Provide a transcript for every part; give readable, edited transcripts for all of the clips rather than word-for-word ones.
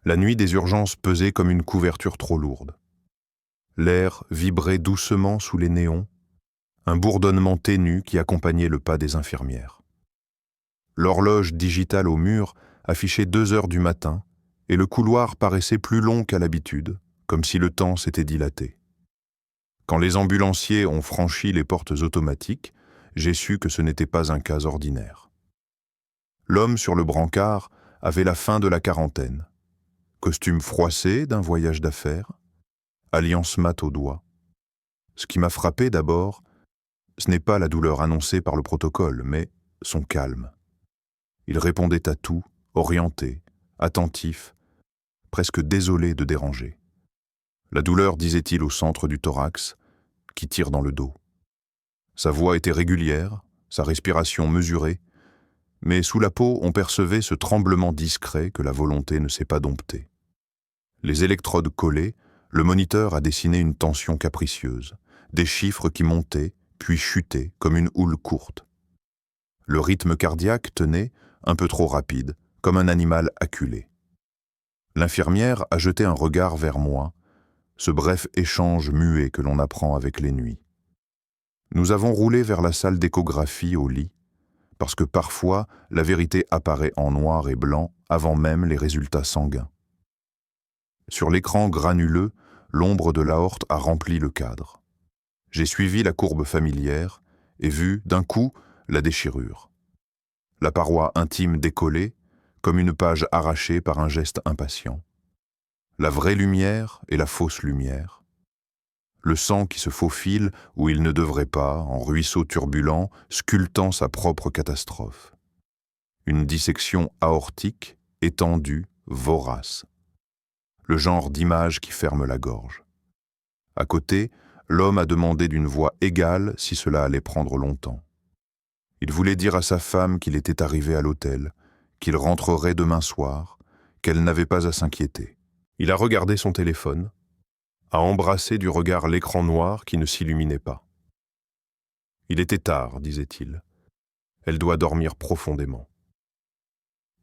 La nuit des urgences pesait comme une couverture trop lourde. L'air vibrait doucement sous les néons, un bourdonnement ténu qui accompagnait le pas des infirmières. L'horloge digitale au mur affichait 2 heures du matin et le couloir paraissait plus long qu'à l'habitude, comme si le temps s'était dilaté. Quand les ambulanciers ont franchi les portes automatiques, j'ai su que ce n'était pas un cas ordinaire. L'homme sur le brancard avait la fin de la quarantaine. Costume froissé d'un voyage d'affaires, alliance mat au doigt. Ce qui m'a frappé d'abord, ce n'est pas la douleur annoncée par le protocole, mais son calme. Il répondait à tout, orienté, attentif, presque désolé de déranger. La douleur, disait-il, au centre du thorax, qui tire dans le dos. Sa voix était régulière, sa respiration mesurée, mais sous la peau, on percevait ce tremblement discret que la volonté ne sait pas dompter. Les électrodes collées, le moniteur a dessiné une tension capricieuse, des chiffres qui montaient, puis chutaient, comme une houle courte. Le rythme cardiaque tenait, un peu trop rapide, comme un animal acculé. L'infirmière a jeté un regard vers moi, ce bref échange muet que l'on apprend avec les nuits. Nous avons roulé vers la salle d'échographie au lit, parce que parfois la vérité apparaît en noir et blanc avant même les résultats sanguins. Sur l'écran granuleux, l'ombre de l'aorte a rempli le cadre. J'ai suivi la courbe familière et vu, d'un coup, la déchirure. La paroi intime décollée, comme une page arrachée par un geste impatient. La vraie lumière et la fausse lumière. Le sang qui se faufile où il ne devrait pas, en ruisseau turbulent, sculptant sa propre catastrophe. Une dissection aortique, étendue, vorace. Le genre d'image qui ferme la gorge. À côté, l'homme a demandé d'une voix égale si cela allait prendre longtemps. Il voulait dire à sa femme qu'il était arrivé à l'hôtel, qu'il rentrerait demain soir, qu'elle n'avait pas à s'inquiéter. Il a regardé son téléphone, a embrassé du regard l'écran noir qui ne s'illuminait pas. Il était tard, disait-il. Elle doit dormir profondément.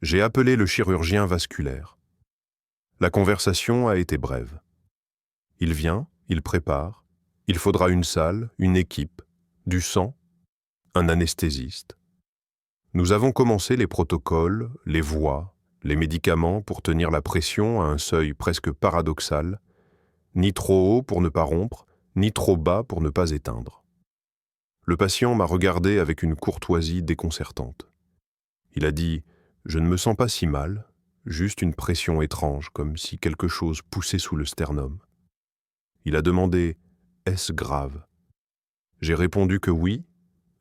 J'ai appelé le chirurgien vasculaire. La conversation a été brève. Il vient, il prépare, il faudra une salle, une équipe, du sang, un anesthésiste. Nous avons commencé les protocoles, les voies, les médicaments pour tenir la pression à un seuil presque paradoxal, ni trop haut pour ne pas rompre, ni trop bas pour ne pas éteindre. Le patient m'a regardé avec une courtoisie déconcertante. Il a dit « Je ne me sens pas si mal, juste une pression étrange, comme si quelque chose poussait sous le sternum. » Il a demandé « Est-ce grave ?» J'ai répondu que oui,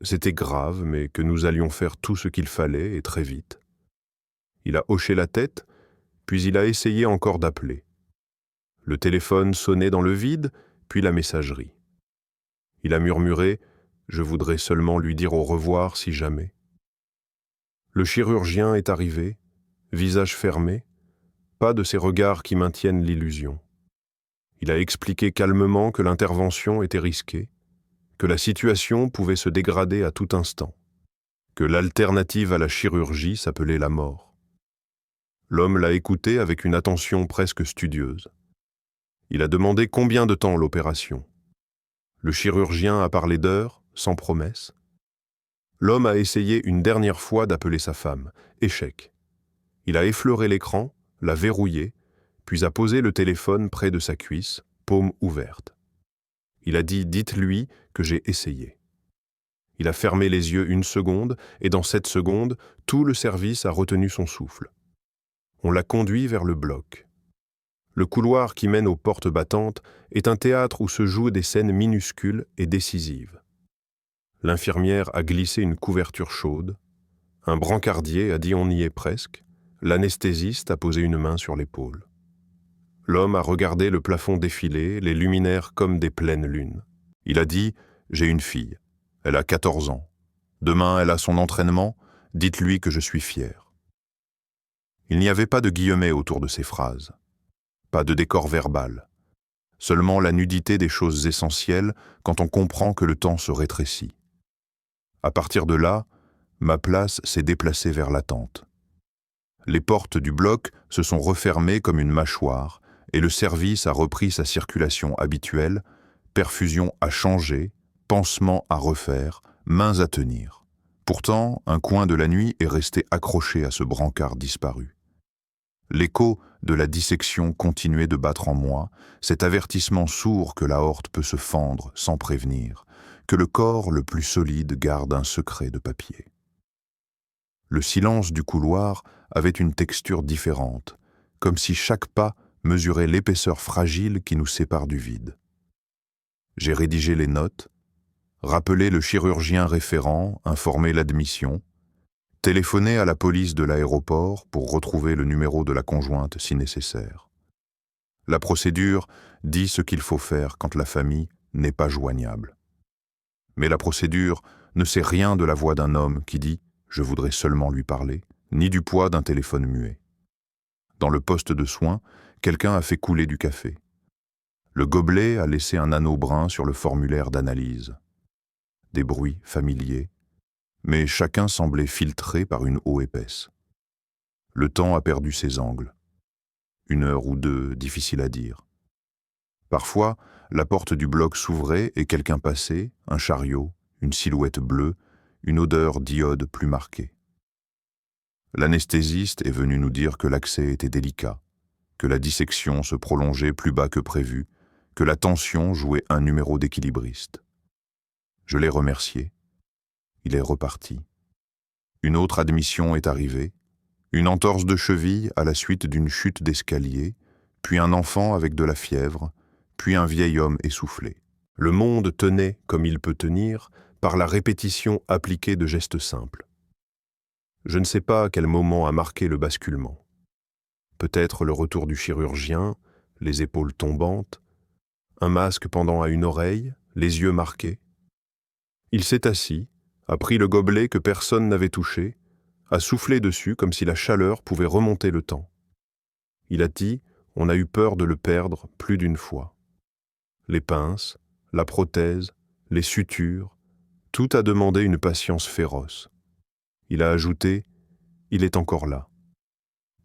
c'était grave, mais que nous allions faire tout ce qu'il fallait et très vite. Il a hoché la tête, puis il a essayé encore d'appeler. Le téléphone sonnait dans le vide, puis la messagerie. Il a murmuré « Je voudrais seulement lui dire au revoir si jamais ». Le chirurgien est arrivé, visage fermé, pas de ces regards qui maintiennent l'illusion. Il a expliqué calmement que l'intervention était risquée, que la situation pouvait se dégrader à tout instant, que l'alternative à la chirurgie s'appelait la mort. L'homme l'a écouté avec une attention presque studieuse. Il a demandé combien de temps l'opération. Le chirurgien a parlé d'heures, sans promesse. L'homme a essayé une dernière fois d'appeler sa femme. Échec. Il a effleuré l'écran, l'a verrouillé, puis a posé le téléphone près de sa cuisse, paume ouverte. Il a dit « Dites-lui que j'ai essayé ». Il a fermé les yeux 1 seconde, et dans cette seconde, tout le service a retenu son souffle. On l'a conduit vers le bloc. Le couloir qui mène aux portes battantes est un théâtre où se jouent des scènes minuscules et décisives. L'infirmière a glissé une couverture chaude. Un brancardier a dit « On y est presque ». L'anesthésiste a posé une main sur l'épaule. L'homme a regardé le plafond défiler, les luminaires comme des pleines lunes. Il a dit « J'ai une fille. Elle a 14 ans. Demain, elle a son entraînement. Dites-lui que je suis fier. » Il n'y avait pas de guillemets autour de ces phrases. Pas de décor verbal. Seulement la nudité des choses essentielles quand on comprend que le temps se rétrécit. À partir de là, ma place s'est déplacée vers l'attente. Les portes du bloc se sont refermées comme une mâchoire et le service a repris sa circulation habituelle, perfusion à changer, pansement à refaire, mains à tenir. Pourtant, un coin de la nuit est resté accroché à ce brancard disparu. L'écho de la dissection continuait de battre en moi, cet avertissement sourd que l'aorte peut se fendre sans prévenir, que le corps le plus solide garde un secret de papier. Le silence du couloir avait une texture différente, comme si chaque pas mesurait l'épaisseur fragile qui nous sépare du vide. J'ai rédigé les notes, rappelé le chirurgien référent, informé l'admission, téléphoné à la police de l'aéroport pour retrouver le numéro de la conjointe si nécessaire. La procédure dit ce qu'il faut faire quand la famille n'est pas joignable. Mais la procédure ne sait rien de la voix d'un homme qui dit « je voudrais seulement lui parler », ni du poids d'un téléphone muet. Dans le poste de soins, quelqu'un a fait couler du café. Le gobelet a laissé un anneau brun sur le formulaire d'analyse. Des bruits familiers, mais chacun semblait filtré par une eau épaisse. Le temps a perdu ses angles. 1 heure ou 2, difficile à dire. Parfois, la porte du bloc s'ouvrait et quelqu'un passait, un chariot, une silhouette bleue, une odeur d'iode plus marquée. L'anesthésiste est venu nous dire que l'accès était délicat, que la dissection se prolongeait plus bas que prévu, que la tension jouait un numéro d'équilibriste. Je l'ai remercié. Il est reparti. Une autre admission est arrivée, une entorse de cheville à la suite d'une chute d'escalier, puis un enfant avec de la fièvre, puis un vieil homme essoufflé. Le monde tenait, comme il peut tenir, par la répétition appliquée de gestes simples. Je ne sais pas à quel moment a marqué le basculement. Peut-être le retour du chirurgien, les épaules tombantes, un masque pendant à une oreille, les yeux marqués. Il s'est assis, a pris le gobelet que personne n'avait touché, a soufflé dessus comme si la chaleur pouvait remonter le temps. Il a dit, on a eu peur de le perdre plus d'une fois. Les pinces, la prothèse, les sutures, tout a demandé une patience féroce. Il a ajouté, il est encore là.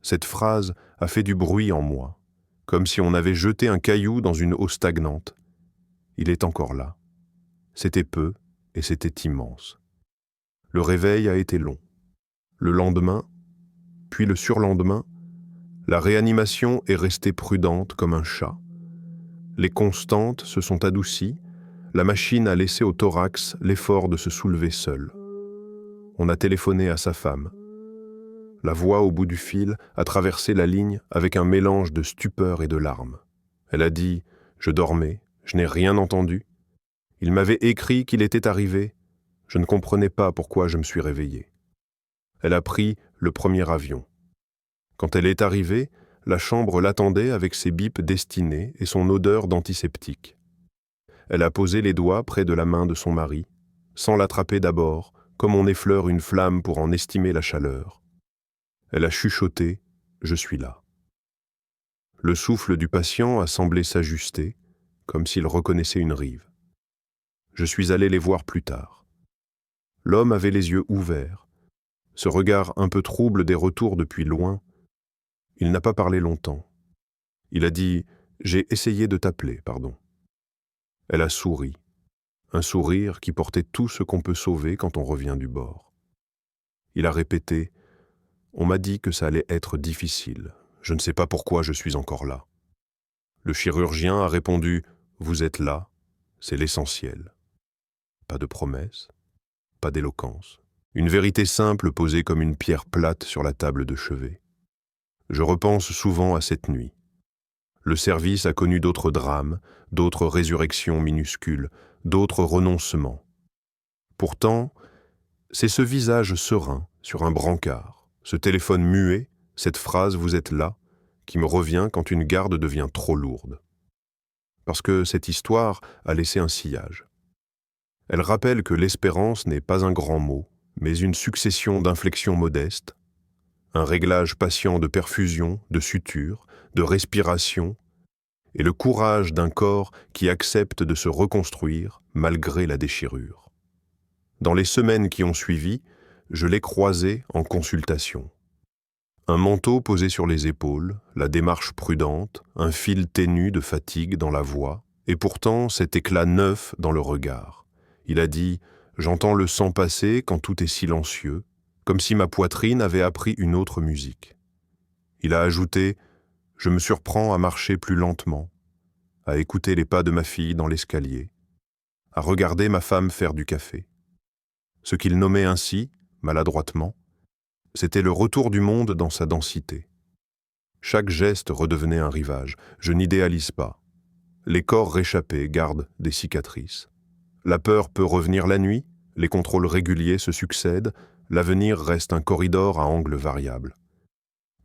Cette phrase a fait du bruit en moi, comme si on avait jeté un caillou dans une eau stagnante. Il est encore là. C'était peu et c'était immense. Le réveil a été long. Le lendemain, puis le surlendemain, la réanimation est restée prudente comme un chat. Les constantes se sont adoucies, la machine a laissé au thorax l'effort de se soulever seul. On a téléphoné à sa femme. La voix au bout du fil a traversé la ligne avec un mélange de stupeur et de larmes. Elle a dit « Je dormais, je n'ai rien entendu. Il m'avait écrit qu'il était arrivé. Je ne comprenais pas pourquoi je me suis réveillée. » Elle a pris le premier avion. Quand elle est arrivée, la chambre l'attendait avec ses bips destinés et son odeur d'antiseptique. Elle a posé les doigts près de la main de son mari, sans l'attraper d'abord, comme on effleure une flamme pour en estimer la chaleur. Elle a chuchoté « Je suis là ». Le souffle du patient a semblé s'ajuster, comme s'il reconnaissait une rive. Je suis allé les voir plus tard. L'homme avait les yeux ouverts, ce regard un peu trouble des retours depuis loin. Il n'a pas parlé longtemps. Il a dit « J'ai essayé de t'appeler, pardon ». Elle a souri, un sourire qui portait tout ce qu'on peut sauver quand on revient du bord. Il a répété « On m'a dit que ça allait être difficile. Je ne sais pas pourquoi je suis encore là. » Le chirurgien a répondu « Vous êtes là, c'est l'essentiel. » Pas de promesses, pas d'éloquence. Une vérité simple posée comme une pierre plate sur la table de chevet. Je repense souvent à cette nuit. Le service a connu d'autres drames, d'autres résurrections minuscules, d'autres renoncements. Pourtant, c'est ce visage serein sur un brancard, ce téléphone muet, cette phrase « vous êtes là » qui me revient quand une garde devient trop lourde. Parce que cette histoire a laissé un sillage. Elle rappelle que l'espérance n'est pas un grand mot, mais une succession d'inflexions modestes, un réglage patient de perfusion, de suture, de respiration, et le courage d'un corps qui accepte de se reconstruire malgré la déchirure. Dans les semaines qui ont suivi, je l'ai croisé en consultation. Un manteau posé sur les épaules, la démarche prudente, un fil ténu de fatigue dans la voix, et pourtant cet éclat neuf dans le regard. Il a dit « J'entends le sang passer quand tout est silencieux », comme si ma poitrine avait appris une autre musique. Il a ajouté « Je me surprends à marcher plus lentement, à écouter les pas de ma fille dans l'escalier, à regarder ma femme faire du café. » Ce qu'il nommait ainsi, maladroitement, c'était le retour du monde dans sa densité. Chaque geste redevenait un rivage. Je n'idéalise pas. Les corps réchappés gardent des cicatrices. La peur peut revenir la nuit, les contrôles réguliers se succèdent, l'avenir reste un corridor à angles variables.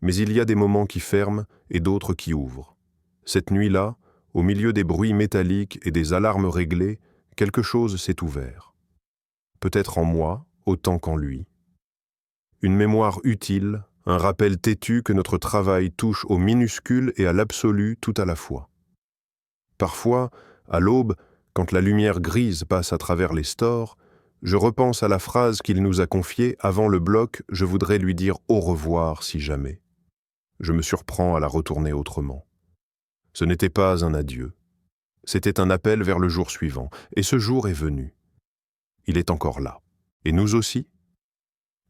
Mais il y a des moments qui ferment et d'autres qui ouvrent. Cette nuit-là, au milieu des bruits métalliques et des alarmes réglées, quelque chose s'est ouvert. Peut-être en moi, autant qu'en lui. Une mémoire utile, un rappel têtu que notre travail touche au minuscule et à l'absolu tout à la fois. Parfois, à l'aube, quand la lumière grise passe à travers les stores, je repense à la phrase qu'il nous a confiée avant le bloc « Je voudrais lui dire au revoir si jamais ». Je me surprends à la retourner autrement. Ce n'était pas un adieu. C'était un appel vers le jour suivant, et ce jour est venu. Il est encore là. Et nous aussi ?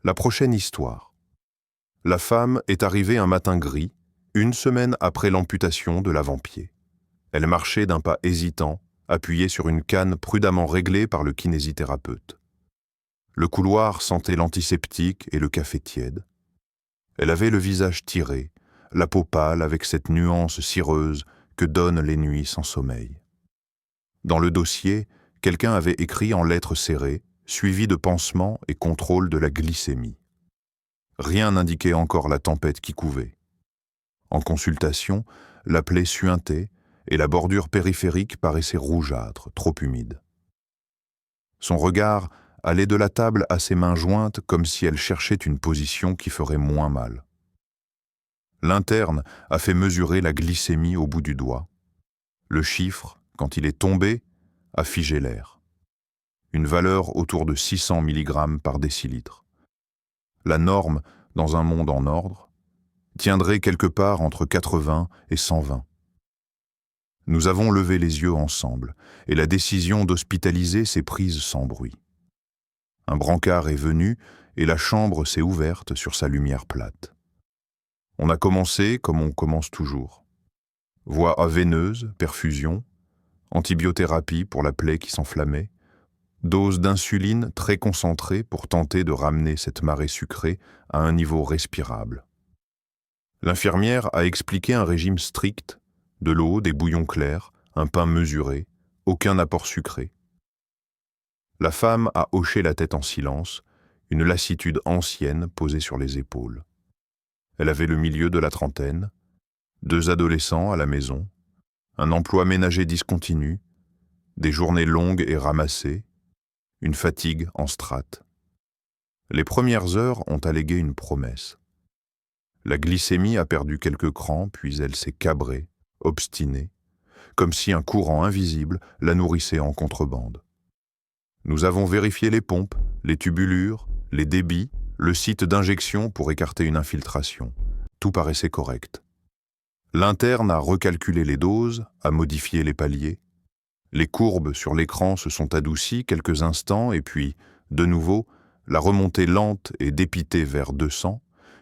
La prochaine histoire. La femme est arrivée un matin gris, 1 semaine après l'amputation de l'avant-pied. Elle marchait d'un pas hésitant, appuyée sur une canne prudemment réglée par le kinésithérapeute. Le couloir sentait l'antiseptique et le café tiède. Elle avait le visage tiré, la peau pâle avec cette nuance cireuse que donnent les nuits sans sommeil. Dans le dossier, quelqu'un avait écrit en lettres serrées, suivi de pansements et contrôle de la glycémie. Rien n'indiquait encore la tempête qui couvait. En consultation, la plaie suintait et la bordure périphérique paraissait rougeâtre, trop humide. Son regard allait de la table à ses mains jointes comme si elle cherchait une position qui ferait moins mal. L'interne a fait mesurer la glycémie au bout du doigt. Le chiffre, quand il est tombé, a figé l'air. Une valeur autour de 600 mg par décilitre. La norme, dans un monde en ordre, tiendrait quelque part entre 80 et 120. Nous avons levé les yeux ensemble, et la décision d'hospitaliser s'est prise sans bruit. Un brancard est venu, et la chambre s'est ouverte sur sa lumière plate. On a commencé comme on commence toujours. Voie veineuse, perfusion, antibiothérapie pour la plaie qui s'enflammait, dose d'insuline très concentrée pour tenter de ramener cette marée sucrée à un niveau respirable. L'infirmière a expliqué un régime strict, de l'eau, des bouillons clairs, un pain mesuré, aucun apport sucré. La femme a hoché la tête en silence, une lassitude ancienne posée sur les épaules. Elle avait le milieu de la trentaine, 2 adolescents à la maison, un emploi ménager discontinu, des journées longues et ramassées, une fatigue en strates. Les premières heures ont allégué une promesse. La glycémie a perdu quelques crans, puis elle s'est cabrée, obstinée, comme si un courant invisible la nourrissait en contrebande. Nous avons vérifié les pompes, les tubulures, les débits, le site d'injection pour écarter une infiltration. Tout paraissait correct. L'interne a recalculé les doses, a modifié les paliers. Les courbes sur l'écran se sont adoucies quelques instants et puis, de nouveau, la remontée lente et dépitée vers 200,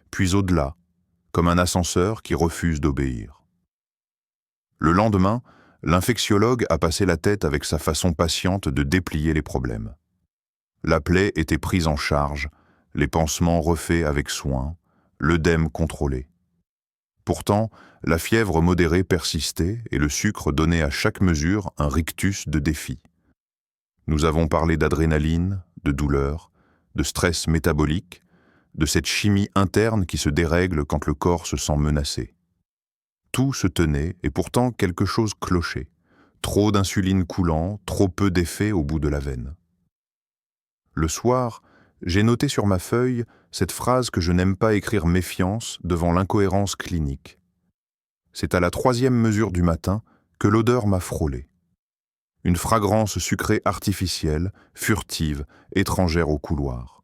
puis au-delà, comme un ascenseur qui refuse d'obéir. Le lendemain, l'infectiologue a passé la tête avec sa façon patiente de déplier les problèmes. La plaie était prise en charge, les pansements refaits avec soin, l'œdème contrôlé. Pourtant, la fièvre modérée persistait et le sucre donnait à chaque mesure un rictus de défi. Nous avons parlé d'adrénaline, de douleur, de stress métabolique, de cette chimie interne qui se dérègle quand le corps se sent menacé. Tout se tenait et pourtant quelque chose clochait. Trop d'insuline coulant, trop peu d'effet au bout de la veine. Le soir, j'ai noté sur ma feuille cette phrase que je n'aime pas écrire méfiance devant l'incohérence clinique. C'est à la 3e mesure du matin que l'odeur m'a frôlé. Une fragrance sucrée artificielle, furtive, étrangère au couloir.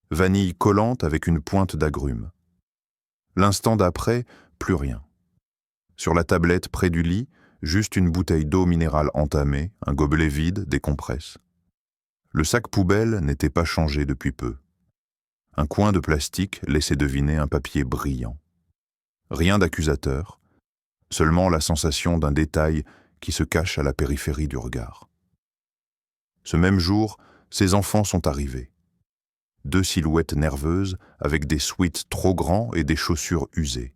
Vanille collante avec une pointe d'agrumes. L'instant d'après, plus rien. Sur la tablette près du lit, juste une bouteille d'eau minérale entamée, un gobelet vide, des compresses. Le sac poubelle n'était pas changé depuis peu. Un coin de plastique laissait deviner un papier brillant. Rien d'accusateur, seulement la sensation d'un détail qui se cache à la périphérie du regard. Ce même jour, ses enfants sont arrivés. 2 silhouettes nerveuses avec des sweats trop grands et des chaussures usées.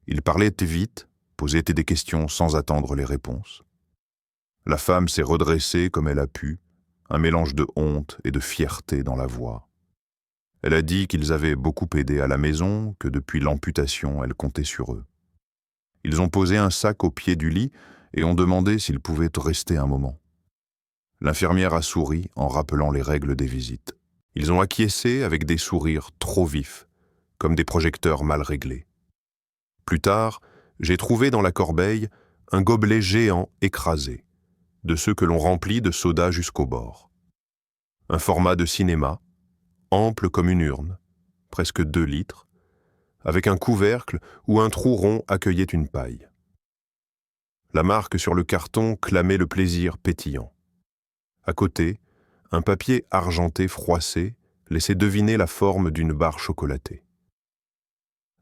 Ils parlaient vite, posaient des questions sans attendre les réponses. La femme s'est redressée comme elle a pu, un mélange de honte et de fierté dans la voix. Elle a dit qu'ils avaient beaucoup aidé à la maison, que depuis l'amputation, elle comptait sur eux. Ils ont posé un sac au pied du lit et ont demandé s'ils pouvaient rester un moment. L'infirmière a souri en rappelant les règles des visites. Ils ont acquiescé avec des sourires trop vifs, comme des projecteurs mal réglés. Plus tard, j'ai trouvé dans la corbeille un gobelet géant écrasé, de ceux que l'on remplit de soda jusqu'au bord. Un format de cinéma, ample comme une urne, presque 2 litres, avec un couvercle où un trou rond accueillait une paille. La marque sur le carton clamait le plaisir pétillant. À côté, un papier argenté froissé laissait deviner la forme d'une barre chocolatée.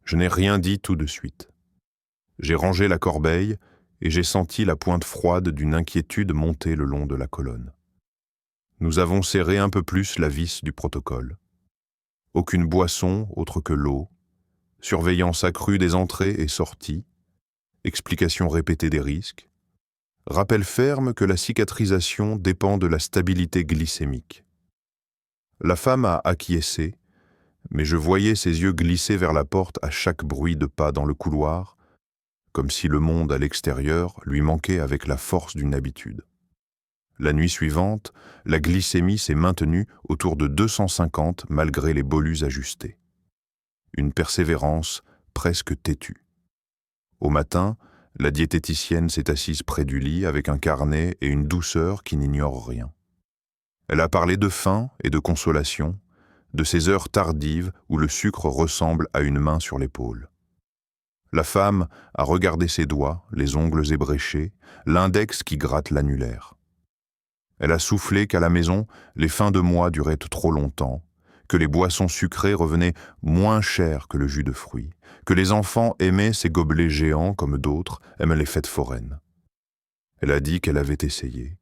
Je n'ai rien dit tout de suite. J'ai rangé la corbeille et j'ai senti la pointe froide d'une inquiétude monter le long de la colonne. Nous avons serré un peu plus la vis du protocole. Aucune boisson autre que l'eau, surveillance accrue des entrées et sorties, explication répétée des risques, rappel ferme que la cicatrisation dépend de la stabilité glycémique. La femme a acquiescé, mais je voyais ses yeux glisser vers la porte à chaque bruit de pas dans le couloir, comme si le monde à l'extérieur lui manquait avec la force d'une habitude. La nuit suivante, la glycémie s'est maintenue autour de 250 malgré les bolus ajustés. Une persévérance presque têtue. Au matin, la diététicienne s'est assise près du lit avec un carnet et une douceur qui n'ignore rien. Elle a parlé de faim et de consolation, de ces heures tardives où le sucre ressemble à une main sur l'épaule. La femme a regardé ses doigts, les ongles ébréchés, l'index qui gratte l'annulaire. Elle a soufflé qu'à la maison, les fins de mois duraient trop longtemps, que les boissons sucrées revenaient moins chères que le jus de fruits, que les enfants aimaient ces gobelets géants comme d'autres aiment les fêtes foraines. Elle a dit qu'elle avait essayé,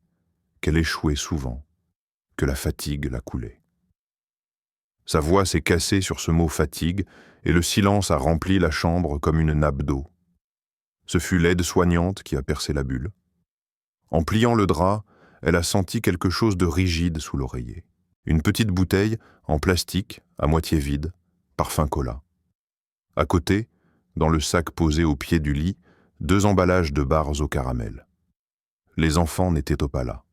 qu'elle échouait souvent, que la fatigue la coulait. Sa voix s'est cassée sur ce mot fatigue et le silence a rempli la chambre comme une nappe d'eau. Ce fut l'aide-soignante qui a percé la bulle. En pliant le drap, elle a senti quelque chose de rigide sous l'oreiller. Une petite bouteille, en plastique, à moitié vide, parfum cola. À côté, dans le sac posé au pied du lit, 2 emballages de barres au caramel. Les enfants n'étaient pas là.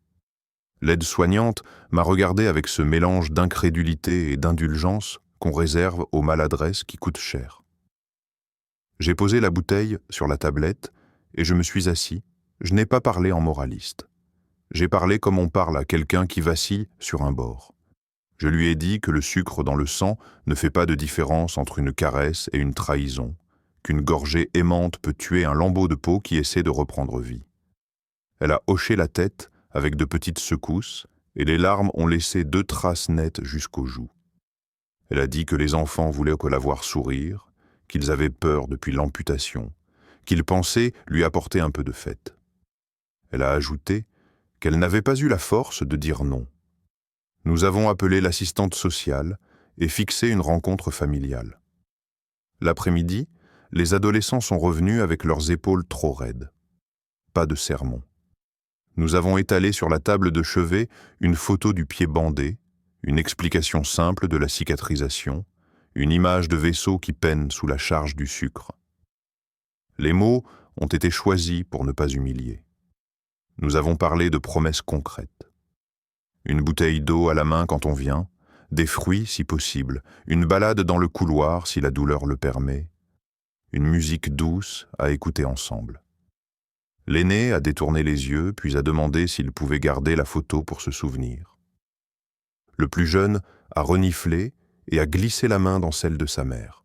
L'aide-soignante m'a regardé avec ce mélange d'incrédulité et d'indulgence qu'on réserve aux maladresses qui coûtent cher. J'ai posé la bouteille sur la tablette et je me suis assis. Je n'ai pas parlé en moraliste. J'ai parlé comme on parle à quelqu'un qui vacille sur un bord. Je lui ai dit que le sucre dans le sang ne fait pas de différence entre une caresse et une trahison, qu'une gorgée aimante peut tuer un lambeau de peau qui essaie de reprendre vie. Elle a hoché la tête avec de petites secousses, et les larmes ont laissé 2 traces nettes jusqu'aux joues. Elle a dit que les enfants voulaient la voir sourire, qu'ils avaient peur depuis l'amputation, qu'ils pensaient lui apporter un peu de fête. Elle a ajouté qu'elle n'avait pas eu la force de dire non. Nous avons appelé l'assistante sociale et fixé une rencontre familiale. L'après-midi, les adolescents sont revenus avec leurs épaules trop raides. Pas de sermon. Nous avons étalé sur la table de chevet une photo du pied bandé, une explication simple de la cicatrisation, une image de vaisseau qui peine sous la charge du sucre. Les mots ont été choisis pour ne pas humilier. Nous avons parlé de promesses concrètes. Une bouteille d'eau à la main quand on vient, des fruits si possible, une balade dans le couloir si la douleur le permet, une musique douce à écouter ensemble. L'aîné a détourné les yeux, puis a demandé s'il pouvait garder la photo pour se souvenir. Le plus jeune a reniflé et a glissé la main dans celle de sa mère.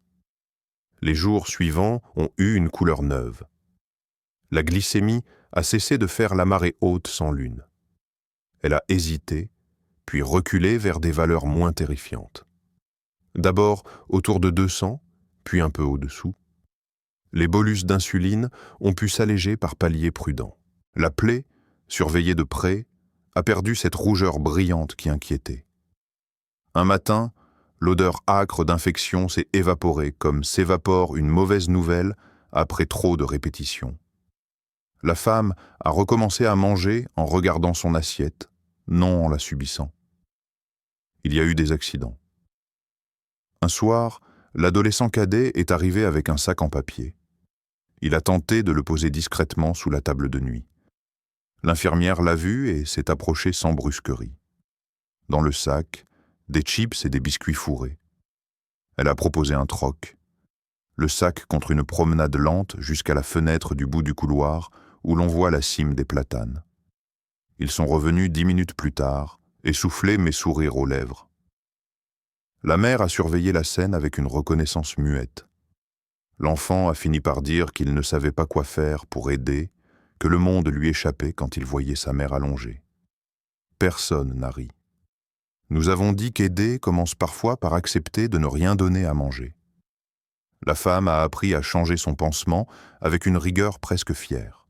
Les jours suivants ont eu une couleur neuve. La glycémie a cessé de faire la marée haute sans lune. Elle a hésité, puis reculé vers des valeurs moins terrifiantes. D'abord autour de 200, puis un peu au-dessous. Les bolus d'insuline ont pu s'alléger par paliers prudents. La plaie, surveillée de près, a perdu cette rougeur brillante qui inquiétait. Un matin, l'odeur âcre d'infection s'est évaporée comme s'évapore une mauvaise nouvelle après trop de répétitions. La femme a recommencé à manger en regardant son assiette, non en la subissant. Il y a eu des accidents. Un soir, l'adolescent cadet est arrivé avec un sac en papier. Il a tenté de le poser discrètement sous la table de nuit. L'infirmière l'a vu et s'est approchée sans brusquerie. Dans le sac, des chips et des biscuits fourrés. Elle a proposé un troc. Le sac contre une promenade lente jusqu'à la fenêtre du bout du couloir où l'on voit la cime des platanes. Ils sont revenus 10 minutes plus tard, essoufflés mais sourire aux lèvres. La mère a surveillé la scène avec une reconnaissance muette. L'enfant a fini par dire qu'il ne savait pas quoi faire pour aider, que le monde lui échappait quand il voyait sa mère allongée. Personne n'a ri. Nous avons dit qu'aider commence parfois par accepter de ne rien donner à manger. La femme a appris à changer son pansement avec une rigueur presque fière.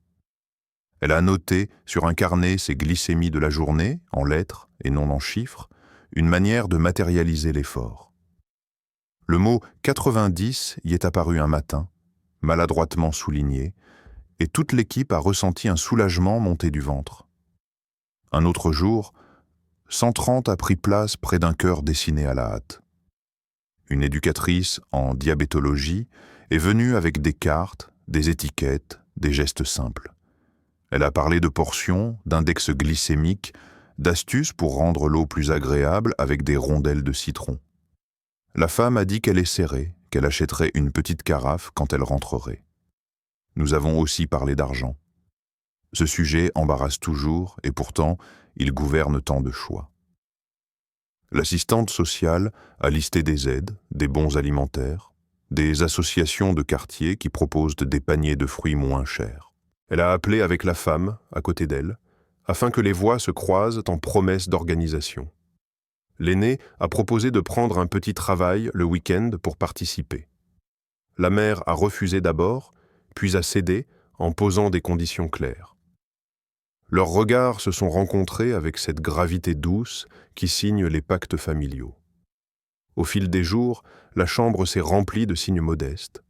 Elle a noté sur un carnet ses glycémies de la journée, en lettres et non en chiffres, une manière de matérialiser l'effort. Le mot 90 y est apparu un matin, maladroitement souligné, et toute l'équipe a ressenti un soulagement monter du ventre. Un autre jour, 130 a pris place près d'un cœur dessiné à la hâte. Une éducatrice en diabétologie est venue avec des cartes, des étiquettes, des gestes simples. Elle a parlé de portions, d'index glycémique, d'astuces pour rendre l'eau plus agréable avec des rondelles de citron. La femme a dit qu'elle essaierait, qu'elle achèterait une petite carafe quand elle rentrerait. Nous avons aussi parlé d'argent. Ce sujet embarrasse toujours et pourtant, il gouverne tant de choix. L'assistante sociale a listé des aides, des bons alimentaires, des associations de quartier qui proposent des paniers de fruits moins chers. Elle a appelé avec la femme, à côté d'elle, afin que les voix se croisent en promesses d'organisation. L'aîné a proposé de prendre un petit travail le week-end pour participer. La mère a refusé d'abord, puis a cédé en posant des conditions claires. Leurs regards se sont rencontrés avec cette gravité douce qui signe les pactes familiaux. Au fil des jours, la chambre s'est remplie de signes modestes.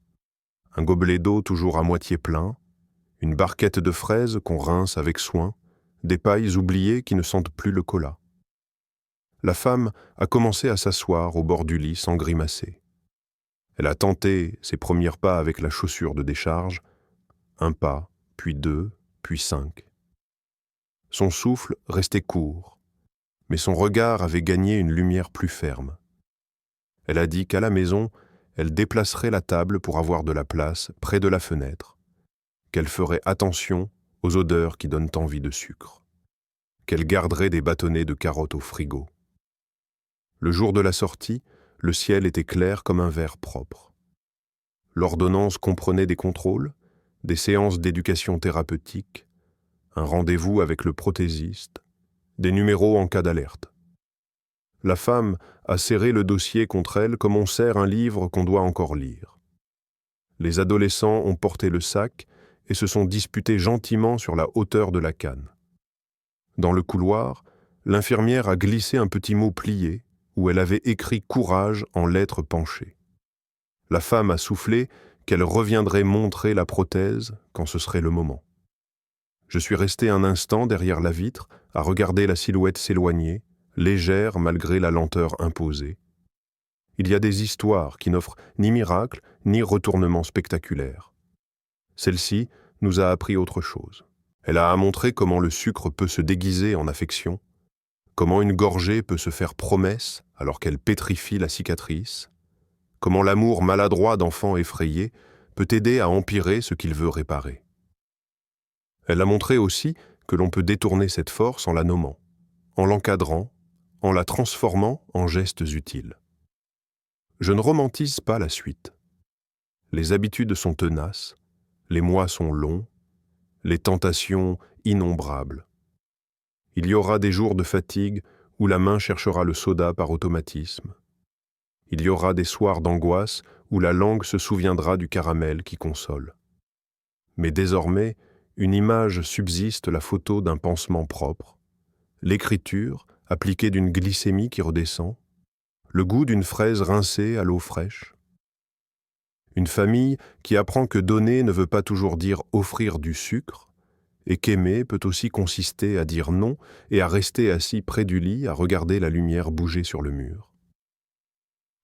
Un gobelet d'eau toujours à moitié plein, une barquette de fraises qu'on rince avec soin, des pailles oubliées qui ne sentent plus le cola. La femme a commencé à s'asseoir au bord du lit sans grimacer. Elle a tenté ses premiers pas avec la chaussure de décharge, un pas, puis 2, puis 5. Son souffle restait court, mais son regard avait gagné une lumière plus ferme. Elle a dit qu'à la maison, elle déplacerait la table pour avoir de la place près de la fenêtre, qu'elle ferait attention aux odeurs qui donnent envie de sucre, qu'elle garderait des bâtonnets de carottes au frigo. Le jour de la sortie, le ciel était clair comme un verre propre. L'ordonnance comprenait des contrôles, des séances d'éducation thérapeutique, un rendez-vous avec le prothésiste, des numéros en cas d'alerte. La femme a serré le dossier contre elle comme on serre un livre qu'on doit encore lire. Les adolescents ont porté le sac et se sont disputés gentiment sur la hauteur de la canne. Dans le couloir, l'infirmière a glissé un petit mot plié où elle avait écrit « courage » en lettres penchées. La femme a soufflé qu'elle reviendrait montrer la prothèse quand ce serait le moment. Je suis resté un instant derrière la vitre à regarder la silhouette s'éloigner, légère malgré la lenteur imposée. Il y a des histoires qui n'offrent ni miracle ni retournement spectaculaire. Celle-ci nous a appris autre chose. Elle a montré comment le sucre peut se déguiser en affection, comment une gorgée peut se faire promesse alors qu'elle pétrifie la cicatrice, comment l'amour maladroit d'enfants effrayés peut aider à empirer ce qu'il veut réparer. Elle a montré aussi que l'on peut détourner cette force en la nommant, en l'encadrant, en la transformant en gestes utiles. Je ne romantise pas la suite. Les habitudes sont tenaces, les mois sont longs, les tentations innombrables. Il y aura des jours de fatigue où la main cherchera le soda par automatisme. Il y aura des soirs d'angoisse où la langue se souviendra du caramel qui console. Mais désormais, une image subsiste, la photo d'un pansement propre, l'écriture appliquée d'une glycémie qui redescend, le goût d'une fraise rincée à l'eau fraîche. Une famille qui apprend que donner ne veut pas toujours dire offrir du sucre, et qu'aimer peut aussi consister à dire non et à rester assis près du lit à regarder la lumière bouger sur le mur.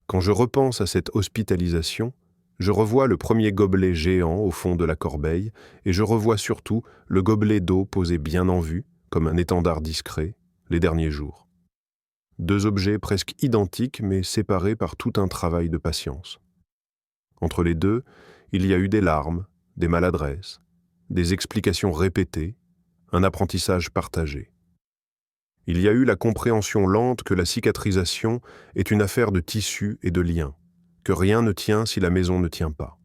Quand je repense à cette hospitalisation, je revois le premier gobelet géant au fond de la corbeille et je revois surtout le gobelet d'eau posé bien en vue, comme un étendard discret, les derniers jours. Deux objets presque identiques mais séparés par tout un travail de patience. Entre les deux, il y a eu des larmes, des maladresses, des explications répétées, un apprentissage partagé. Il y a eu la compréhension lente que la cicatrisation est une affaire de tissu et de liens, que rien ne tient si la maison ne tient pas.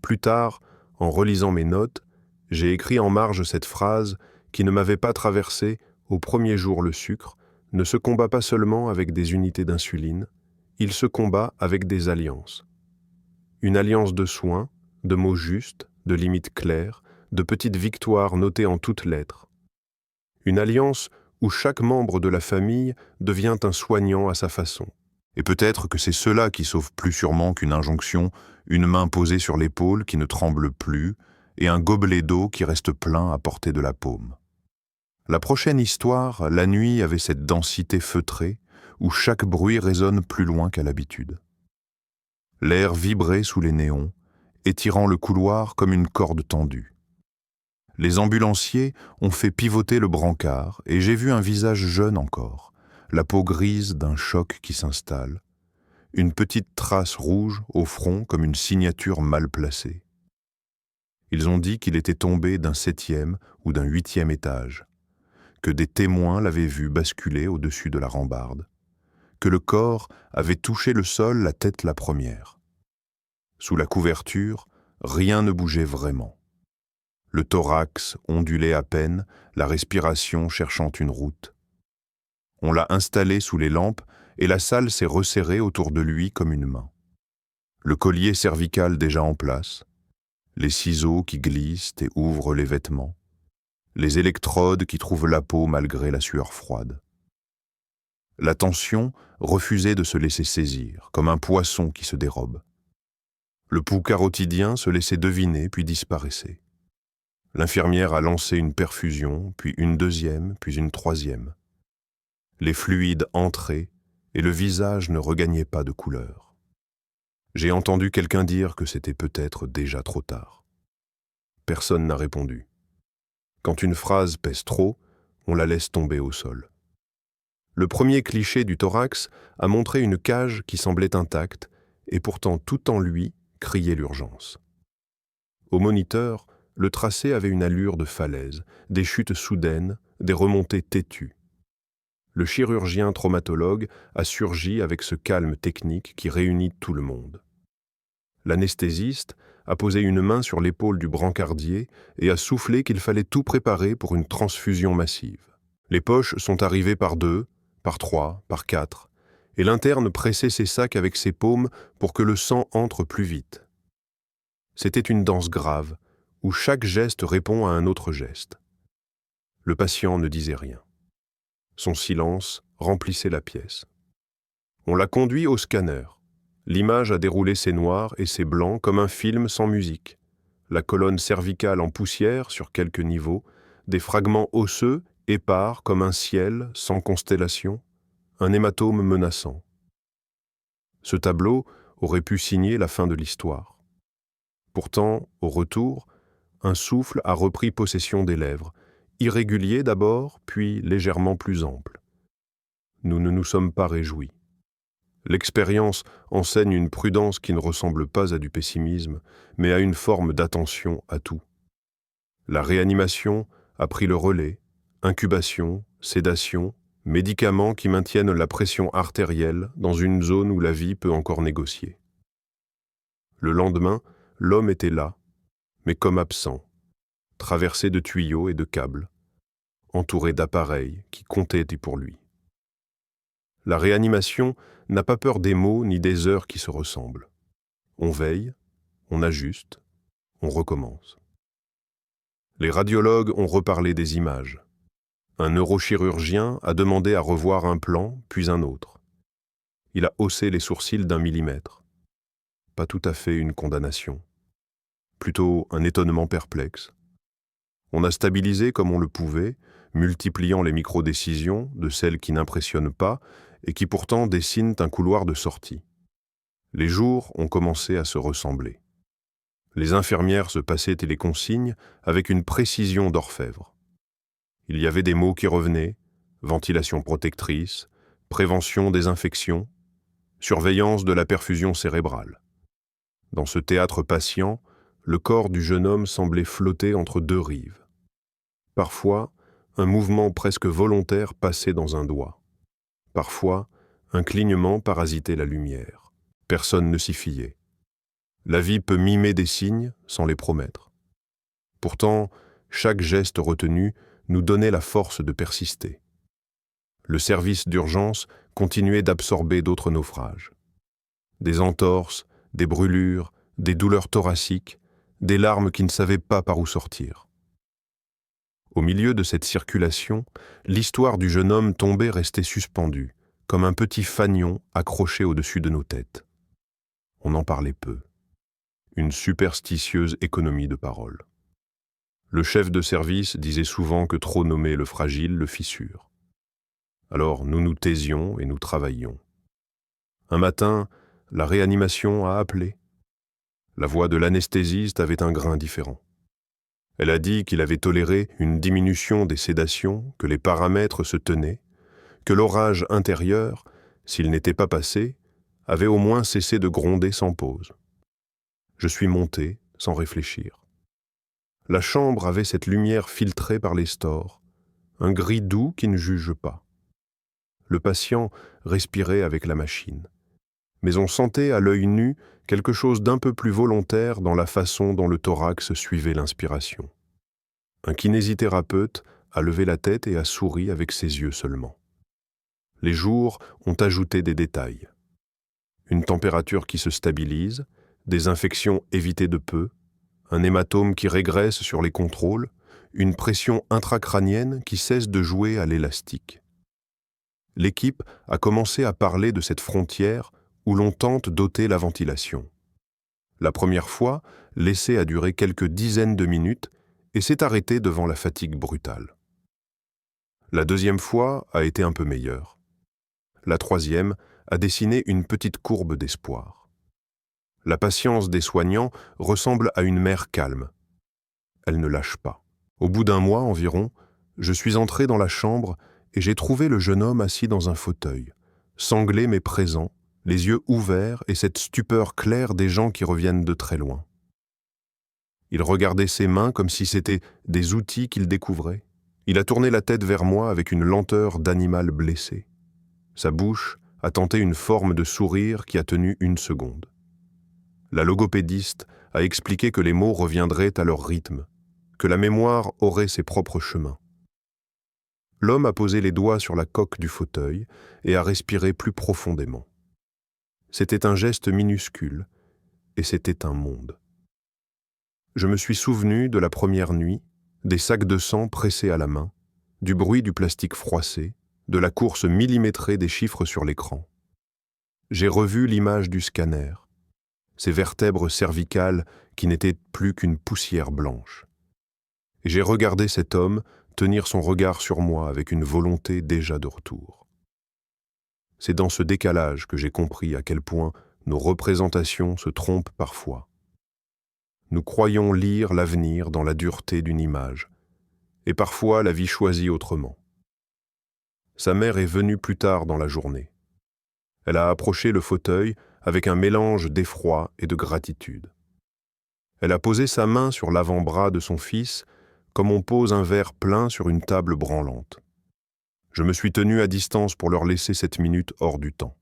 Plus tard, en relisant mes notes, j'ai écrit en marge cette phrase qui ne m'avait pas traversé au premier jour: le sucre ne se combat pas seulement avec des unités d'insuline, il se combat avec des alliances. Une alliance de soins, de mots justes, de limites claires, de petites victoires notées en toutes lettres. Une alliance où chaque membre de la famille devient un soignant à sa façon. Et peut-être que c'est cela qui sauve plus sûrement qu'une injonction, une main posée sur l'épaule qui ne tremble plus, et un gobelet d'eau qui reste plein à portée de la paume. La prochaine histoire, la nuit avait cette densité feutrée, où chaque bruit résonne plus loin qu'à l'habitude. L'air vibrait sous les néons, étirant le couloir comme une corde tendue. Les ambulanciers ont fait pivoter le brancard et j'ai vu un visage jeune encore, la peau grise d'un choc qui s'installe, une petite trace rouge au front comme une signature mal placée. Ils ont dit qu'il était tombé d'un 7e ou d'un 8e étage, que des témoins l'avaient vu basculer au-dessus de la rambarde, que le corps avait touché le sol la tête la première. Sous la couverture, rien ne bougeait vraiment. Le thorax ondulait à peine, la respiration cherchant une route. On l'a installé sous les lampes et la salle s'est resserrée autour de lui comme une main. Le collier cervical déjà en place, les ciseaux qui glissent et ouvrent les vêtements, les électrodes qui trouvent la peau malgré la sueur froide. La tension refusait de se laisser saisir, comme un poisson qui se dérobe. Le pouls carotidien se laissait deviner puis disparaissait. L'infirmière a lancé une perfusion, puis une deuxième, puis une troisième. Les fluides entraient et le visage ne regagnait pas de couleur. J'ai entendu quelqu'un dire que c'était peut-être déjà trop tard. Personne n'a répondu. Quand une phrase pèse trop, on la laisse tomber au sol. Le premier cliché du thorax a montré une cage qui semblait intacte et pourtant tout en lui criait l'urgence. Au moniteur, le tracé avait une allure de falaise, des chutes soudaines, des remontées têtues. Le chirurgien traumatologue a surgi avec ce calme technique qui réunit tout le monde. L'anesthésiste a posé une main sur l'épaule du brancardier et a soufflé qu'il fallait tout préparer pour une transfusion massive. Les poches sont arrivées par 2, par 3, par 4, et l'interne pressait ses sacs avec ses paumes pour que le sang entre plus vite. C'était une danse grave, où chaque geste répond à un autre geste. Le patient ne disait rien. Son silence remplissait la pièce. On l'a conduit au scanner. L'image a déroulé ses noirs et ses blancs comme un film sans musique. La colonne cervicale en poussière sur quelques niveaux, des fragments osseux épars comme un ciel sans constellation, un hématome menaçant. Ce tableau aurait pu signer la fin de l'histoire. Pourtant, au retour, un souffle a repris possession des lèvres, irrégulier d'abord, puis légèrement plus ample. Nous ne nous sommes pas réjouis. L'expérience enseigne une prudence qui ne ressemble pas à du pessimisme, mais à une forme d'attention à tout. La réanimation a pris le relais, incubation, sédation, médicaments qui maintiennent la pression artérielle dans une zone où la vie peut encore négocier. Le lendemain, l'homme était là, mais comme absent, traversé de tuyaux et de câbles, entouré d'appareils qui comptaient pour lui. La réanimation n'a pas peur des mots ni des heures qui se ressemblent. On veille, on ajuste, on recommence. Les radiologues ont reparlé des images. Un neurochirurgien a demandé à revoir un plan, puis un autre. Il a haussé les sourcils d'1 millimètre. Pas tout à fait une condamnation. Plutôt un étonnement perplexe. On a stabilisé comme on le pouvait, multipliant les micro-décisions de celles qui n'impressionnent pas et qui pourtant dessinent un couloir de sortie. Les jours ont commencé à se ressembler. Les infirmières se passaient les consignes avec une précision d'orfèvre. Il y avait des mots qui revenaient, ventilation protectrice, prévention des infections, surveillance de la perfusion cérébrale. Dans ce théâtre patient, le corps du jeune homme semblait flotter entre deux rives. Parfois, un mouvement presque volontaire passait dans un doigt. Parfois, un clignement parasitait la lumière. Personne ne s'y fiait. La vie peut mimer des signes sans les promettre. Pourtant, chaque geste retenu nous donnait la force de persister. Le service d'urgence continuait d'absorber d'autres naufrages. Des entorses, des brûlures, des douleurs thoraciques, des larmes qui ne savaient pas par où sortir. Au milieu de cette circulation, l'histoire du jeune homme tombé restait suspendue, comme un petit fanion accroché au-dessus de nos têtes. On en parlait peu. Une superstitieuse économie de parole. Le chef de service disait souvent que trop nommer le fragile le fissure. Alors nous nous taisions et nous travaillions. Un matin, la réanimation a appelé. La voix de l'anesthésiste avait un grain différent. Elle a dit qu'il avait toléré une diminution des sédations, que les paramètres se tenaient, que l'orage intérieur, s'il n'était pas passé, avait au moins cessé de gronder sans pause. Je suis monté, sans réfléchir. La chambre avait cette lumière filtrée par les stores, un gris doux qui ne juge pas. Le patient respirait avec la machine. Mais on sentait à l'œil nu quelque chose d'un peu plus volontaire dans la façon dont le thorax suivait l'inspiration. Un kinésithérapeute a levé la tête et a souri avec ses yeux seulement. Les jours ont ajouté des détails. Une température qui se stabilise, des infections évitées de peu, un hématome qui régresse sur les contrôles, une pression intracrânienne qui cesse de jouer à l'élastique. L'équipe a commencé à parler de cette frontière où l'on tente d'ôter la ventilation. La première fois, l'essai a duré quelques dizaines de minutes et s'est arrêté devant la fatigue brutale. La deuxième fois a été un peu meilleure. La troisième a dessiné une petite courbe d'espoir. La patience des soignants ressemble à une mer calme. Elle ne lâche pas. Au bout d'un mois environ, je suis entré dans la chambre et j'ai trouvé le jeune homme assis dans un fauteuil, sanglé mais présent, les yeux ouverts et cette stupeur claire des gens qui reviennent de très loin. Il regardait ses mains comme si c'étaient des outils qu'il découvrait. Il a tourné la tête vers moi avec une lenteur d'animal blessé. Sa bouche a tenté une forme de sourire qui a tenu 1 seconde. La logopédiste a expliqué que les mots reviendraient à leur rythme, que la mémoire aurait ses propres chemins. L'homme a posé les doigts sur la coque du fauteuil et a respiré plus profondément. C'était un geste minuscule, et c'était un monde. Je me suis souvenu de la première nuit, des sacs de sang pressés à la main, du bruit du plastique froissé, de la course millimétrée des chiffres sur l'écran. J'ai revu l'image du scanner, ces vertèbres cervicales qui n'étaient plus qu'une poussière blanche. Et j'ai regardé cet homme tenir son regard sur moi avec une volonté déjà de retour. C'est dans ce décalage que j'ai compris à quel point nos représentations se trompent parfois. Nous croyons lire l'avenir dans la dureté d'une image, et parfois la vie choisit autrement. Sa mère est venue plus tard dans la journée. Elle a approché le fauteuil avec un mélange d'effroi et de gratitude. Elle a posé sa main sur l'avant-bras de son fils comme on pose un verre plein sur une table branlante. Je me suis tenu à distance pour leur laisser cette minute hors du temps.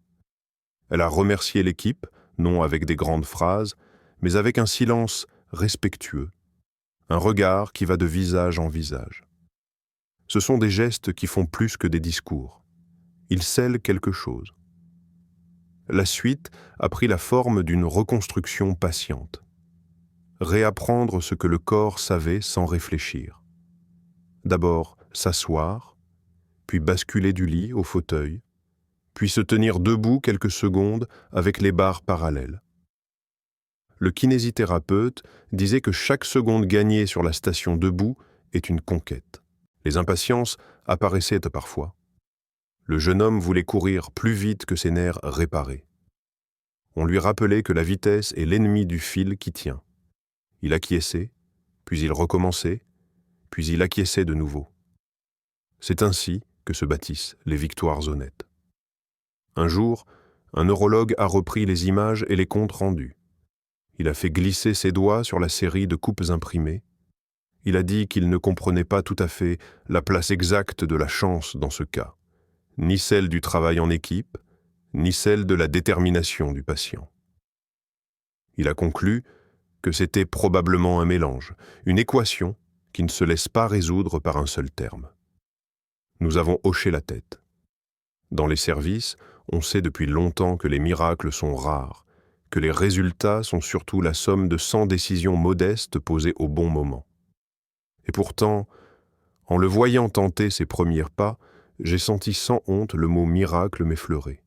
Elle a remercié l'équipe, non avec des grandes phrases, mais avec un silence respectueux, un regard qui va de visage en visage. Ce sont des gestes qui font plus que des discours. Ils scellent quelque chose. La suite a pris la forme d'une reconstruction patiente. Réapprendre ce que le corps savait sans réfléchir. D'abord s'asseoir, puis basculer du lit au fauteuil, puis se tenir debout quelques secondes avec les barres parallèles. Le kinésithérapeute disait que chaque seconde gagnée sur la station debout est une conquête. Les impatiences apparaissaient parfois. Le jeune homme voulait courir plus vite que ses nerfs réparés. On lui rappelait que la vitesse est l'ennemi du fil qui tient. Il acquiesçait, puis il recommençait, puis il acquiesçait de nouveau. C'est ainsi que se bâtissent les victoires honnêtes. Un jour, un neurologue a repris les images et les comptes rendus. Il a fait glisser ses doigts sur la série de coupes imprimées. Il a dit qu'il ne comprenait pas tout à fait la place exacte de la chance dans ce cas, ni celle du travail en équipe, ni celle de la détermination du patient. Il a conclu que c'était probablement un mélange, une équation qui ne se laisse pas résoudre par un seul terme. Nous avons hoché la tête. Dans les services, on sait depuis longtemps que les miracles sont rares, que les résultats sont surtout la somme de 100 décisions modestes posées au bon moment. Et pourtant, en le voyant tenter ses premiers pas, j'ai senti sans honte le mot miracle m'effleurer.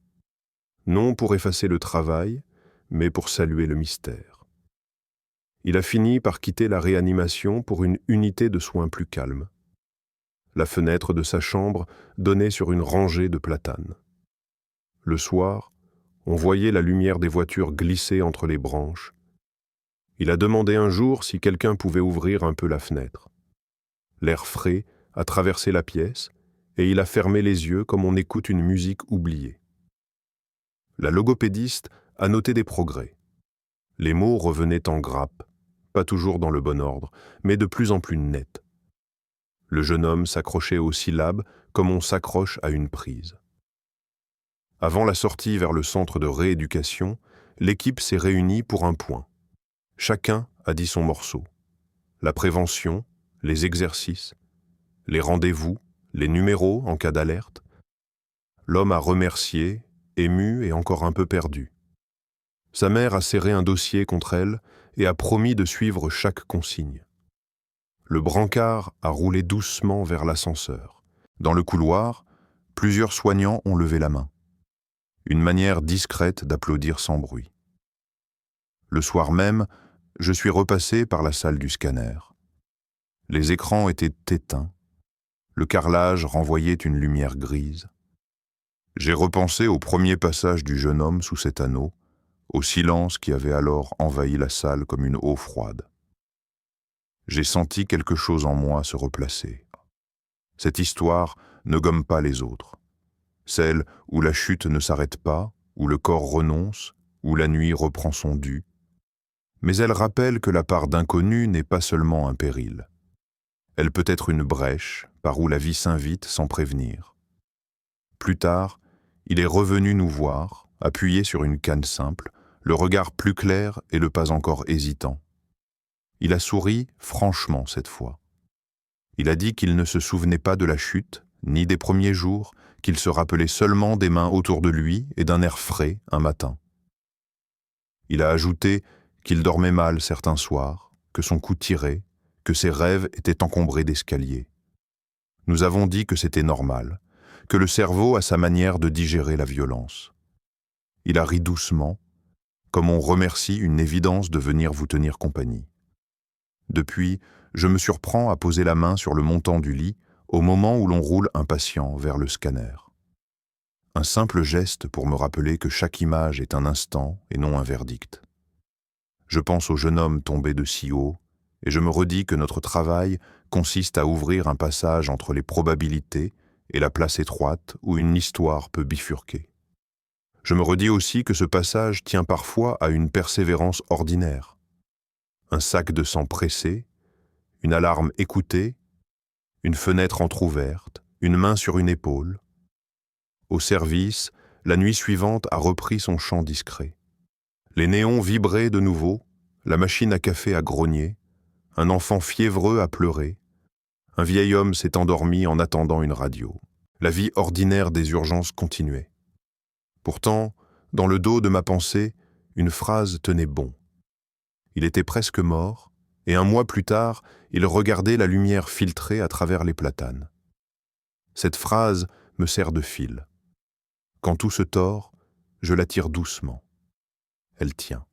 Non pour effacer le travail, mais pour saluer le mystère. Il a fini par quitter la réanimation pour une unité de soins plus calme. La fenêtre de sa chambre donnait sur une rangée de platanes. Le soir, on voyait la lumière des voitures glisser entre les branches. Il a demandé un jour si quelqu'un pouvait ouvrir un peu la fenêtre. L'air frais a traversé la pièce et il a fermé les yeux comme on écoute une musique oubliée. La logopédiste a noté des progrès. Les mots revenaient en grappe, pas toujours dans le bon ordre, mais de plus en plus nets. Le jeune homme s'accrochait aux syllabes comme on s'accroche à une prise. Avant la sortie vers le centre de rééducation, l'équipe s'est réunie pour un point. Chacun a dit son morceau. La prévention, les exercices, les rendez-vous, les numéros en cas d'alerte. L'homme a remercié, ému et encore un peu perdu. Sa mère a serré un dossier contre elle et a promis de suivre chaque consigne. Le brancard a roulé doucement vers l'ascenseur. Dans le couloir, plusieurs soignants ont levé la main. Une manière discrète d'applaudir sans bruit. Le soir même, je suis repassé par la salle du scanner. Les écrans étaient éteints. Le carrelage renvoyait une lumière grise. J'ai repensé au premier passage du jeune homme sous cet anneau, au silence qui avait alors envahi la salle comme une eau froide. J'ai senti quelque chose en moi se replacer. Cette histoire ne gomme pas les autres. Celle où la chute ne s'arrête pas, où le corps renonce, où la nuit reprend son dû. Mais elle rappelle que la part d'inconnu n'est pas seulement un péril. Elle peut être une brèche par où la vie s'invite sans prévenir. Plus tard, il est revenu nous voir, appuyé sur une canne simple, le regard plus clair et le pas encore hésitant. Il a souri franchement cette fois. Il a dit qu'il ne se souvenait pas de la chute, ni des premiers jours, qu'il se rappelait seulement des mains autour de lui et d'un air frais un matin. Il a ajouté qu'il dormait mal certains soirs, que son cou tirait, que ses rêves étaient encombrés d'escaliers. Nous avons dit que c'était normal, que le cerveau a sa manière de digérer la violence. Il a ri doucement, comme on remercie une évidence de venir vous tenir compagnie. Depuis, je me surprends à poser la main sur le montant du lit au moment où l'on roule un patient vers le scanner. Un simple geste pour me rappeler que chaque image est un instant et non un verdict. Je pense au jeune homme tombé de si haut et je me redis que notre travail consiste à ouvrir un passage entre les probabilités et la place étroite où une histoire peut bifurquer. Je me redis aussi que ce passage tient parfois à une persévérance ordinaire. Un sac de sang pressé, une alarme écoutée, une fenêtre entr'ouverte, une main sur une épaule. Au service, la nuit suivante a repris son chant discret. Les néons vibraient de nouveau, La machine à café a grogné, un enfant fiévreux a pleuré, un vieil homme s'est endormi en attendant une radio. La vie ordinaire des urgences continuait. Pourtant, dans le dos de ma pensée, une phrase tenait bon. Il était presque mort, et un mois plus tard, il regardait la lumière filtrée à travers les platanes. Cette phrase me sert de fil. Quand tout se tord, je la tire doucement. Elle tient.